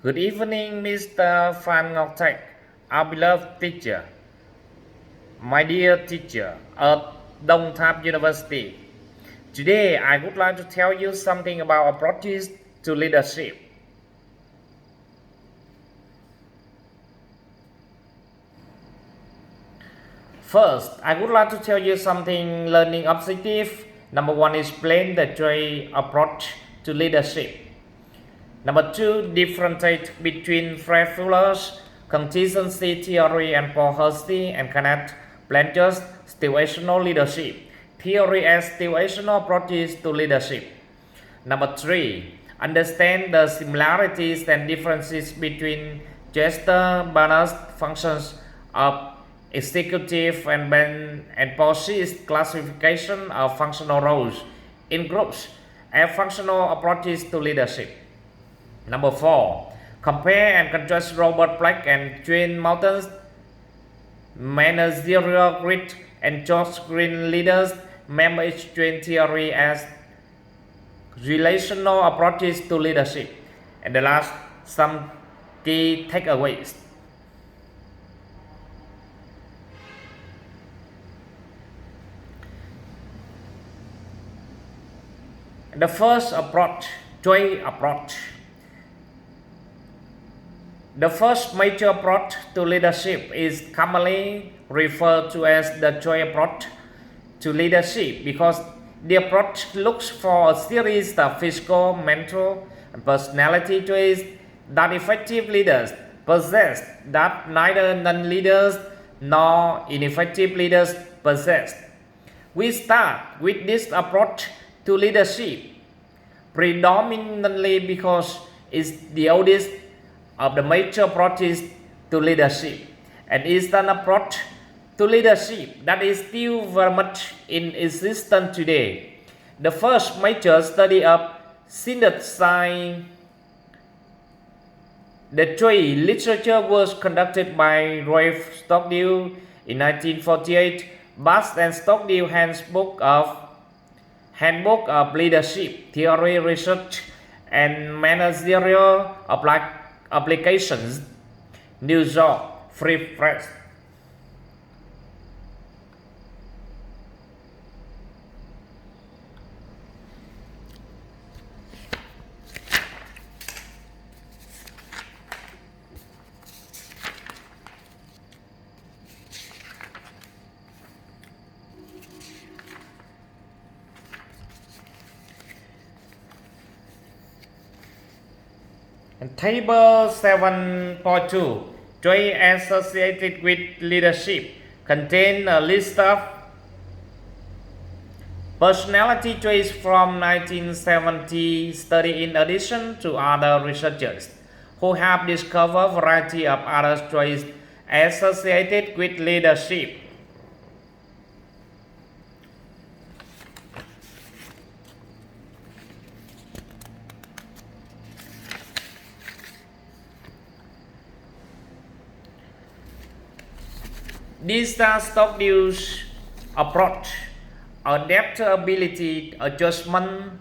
Good evening, Mr. Van Ngọc, our beloved teacher. My dear teacher at Đông Tháp University. Today, I would like to tell you something about approaches to leadership. First, I would like to tell you something learning objective. Number one is explain the three approach to leadership. Number two, differentiate between Fred Fuller's contingency theory and Paul Hursti and Kenneth Blanchard's situational leadership theory as situational approaches to leadership. Number three, understand the similarities and differences between gesture balanced functions of executive and Paul's classification of functional roles in groups and functional approaches to leadership. Number four, compare and contrast Robert Black and Jane Mountain's managerial grit and George Green leaders member exchange theory as relational approaches to leadership. And the last, some key takeaways. The first approach, joy approach. The first major approach to leadership is commonly referred to as the joy approach to leadership because the approach looks for a series of physical, mental, and personality traits that effective leaders possess that neither non-leaders nor ineffective leaders possess. We start with this approach to leadership predominantly because it's the oldest of the major approaches to leadership and is an approach to leadership that is still very much in existence today. The first major study of synthesizing the three literature was conducted by Ralph Stockdale in 1948. Bass and Stockdale Handbook of Leadership Theory Research and Managerial Applications, New York, Free Press. And table 7.2, trait associated with leadership, contain a list of personality traits from 1970 study in addition to other researchers who have discovered a variety of other traits associated with leadership. These are Stockdale's approach: adaptability, adjustment,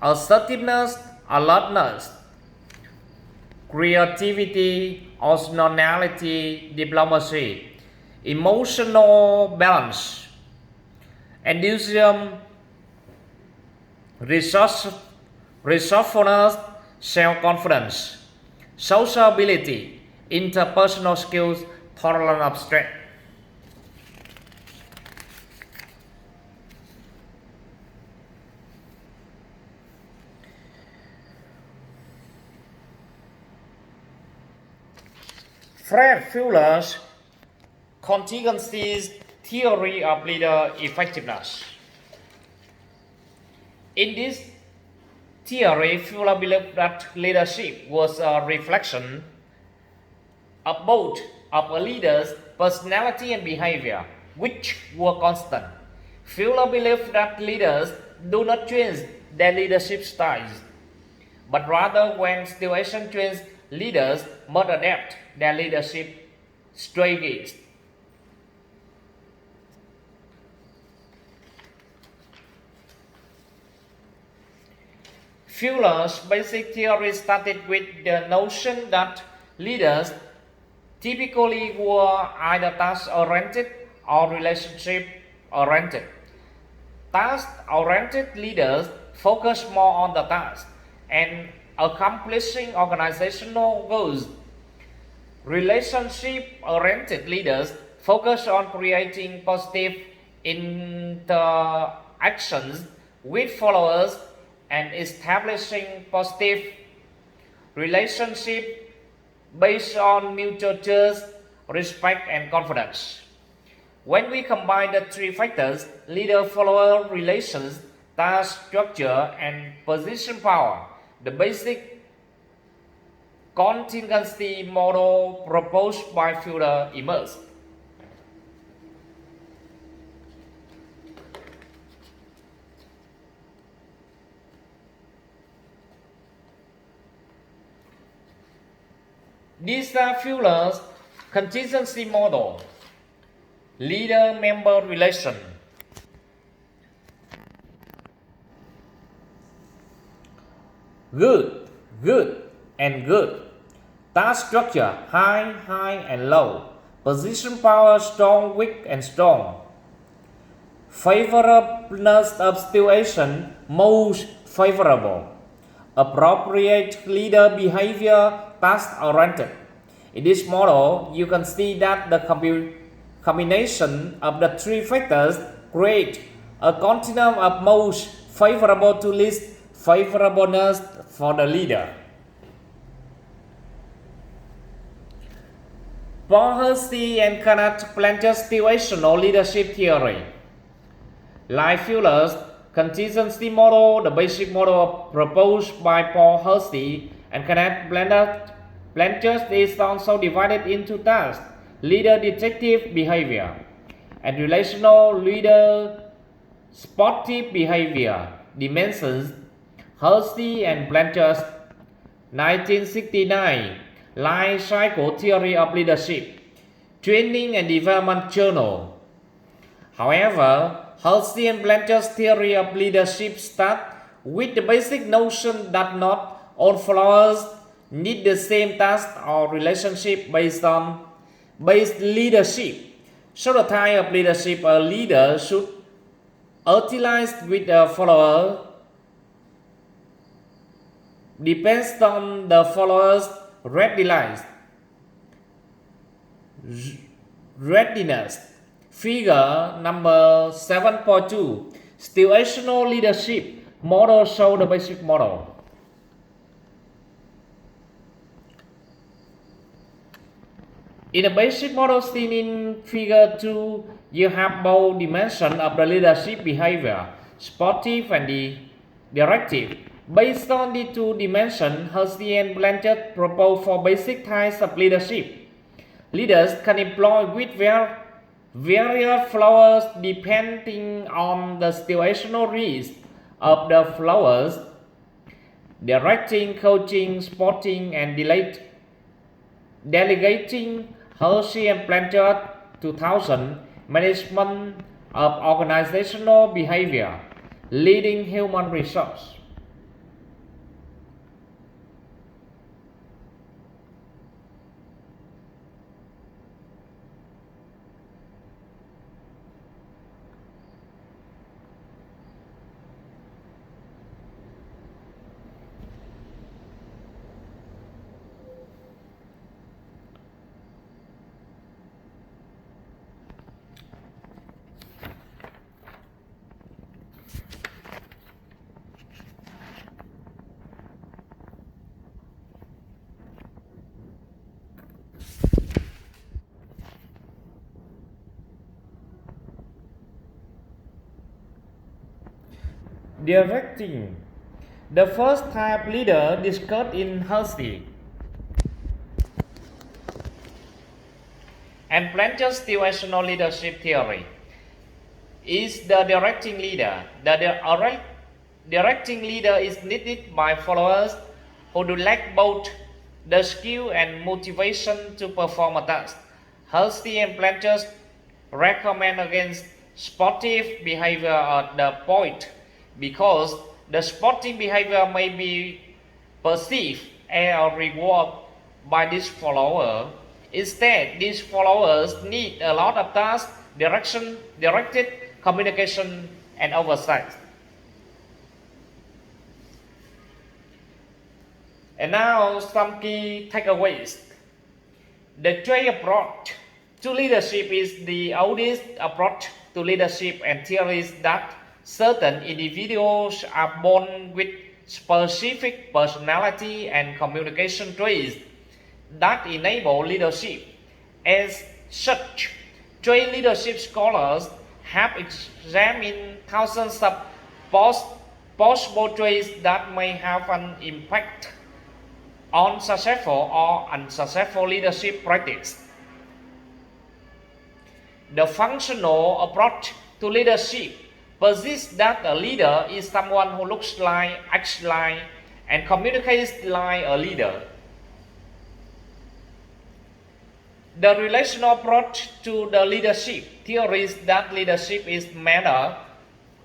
assertiveness, alertness, creativity, originality, diplomacy, emotional balance, enthusiasm, resourcefulness, self-confidence, sociability, interpersonal skills, tolerance of stress. Fred Fuller's contingency theory of leader effectiveness. In this theory, Fuller believed that leadership was a reflection of both of a leader's personality and behavior, which were constant. Fuller believed that leaders do not change their leadership styles, but rather when situation changes, leaders must adapt their leadership strategies. Fuller's basic theory started with the notion that leaders typically were either task-oriented or relationship-oriented. Task-oriented leaders focus more on the task and accomplishing organizational goals. Relationship-oriented leaders focus on creating positive interactions with followers and establishing positive relationships based on mutual trust, respect, and confidence. When we combine the three factors, leader-follower relations, task structure, and position power, the basic contingency model proposed by Fuller emerged. This is Fuller's contingency model. Leader-member relation. Good, good, and good. Task structure, high, high, and low. Position power, strong, weak, and strong. Favorableness of situation, most favorable. Appropriate leader behavior, task-oriented. In this model, you can see that the combination of the three factors create a continuum of most favorable to least favorableness for the leader. Paul Hersey and Kenneth Blanchard's situational leadership theory. Like Fuller's contingency model, the basic model proposed by Paul Hersey and Kenneth Blanchard is also divided into tasks, leader detective behavior, and relational leader sportive behavior dimensions. Hersey and Blanchard 1969 Life Cycle Theory of Leadership, Training and Development Journal. However, Hersey and Blanchard's theory of leadership start with the basic notion that not all followers need the same task or relationship based leadership. So the type of leadership a leader should utilize with a follower depends on the follower's readiness. Figure number 7.2. Situational leadership model show the basic model. In the basic model seen in figure 2, you have both dimensions of the leadership behavior, sportive and directive. Based on the two dimensions, Hersey and Blanchard propose four basic types of leadership. Leaders can employ with various followers depending on the situational needs of the followers, directing, coaching, supporting, and delegating. Hersey and Blanchard 2000 Management of Organizational Behavior, Leading Human Resource. Directing. The first type leader discussed in Hersey and Blanchard's situational leadership theory is the directing leader. The directing leader is needed by followers who do lack both the skill and motivation to perform a task. Hersey and Blanchard recommend against sportive behavior at the point because the sporting behavior may be perceived as a reward by this follower. Instead, these followers need a lot of tasks, directed communication, and oversight. And now some key takeaways. The trade approach to leadership is the oldest approach to leadership and theories that certain individuals are born with specific personality and communication traits that enable leadership. As such, trade leadership scholars have examined thousands of possible traits that may have an impact on successful or unsuccessful leadership practice. The functional approach to leadership posits that a leader is someone who looks like, acts like, and communicates like a leader. The relational approach to the leadership theories that leadership is a matter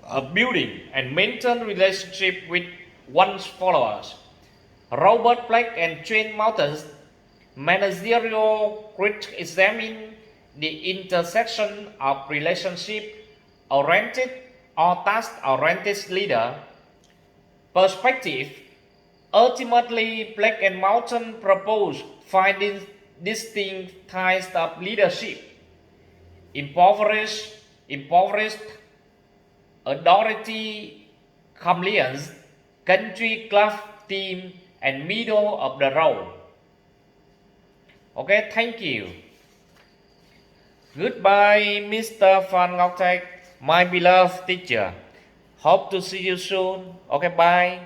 of building and maintain relationship with one's followers. Robert Black and Jane Mountain's managerial critique examine the intersection of relationship-oriented or task-oriented leader perspective. Ultimately, Black and Mountain propose finding distinct types of leadership: impoverished, authority, compliance, country club team, and middle of the road. Okay, thank you. Goodbye, Mr. Phan Ngọc Thạch, my beloved teacher. Hope to see you soon. Okay, bye.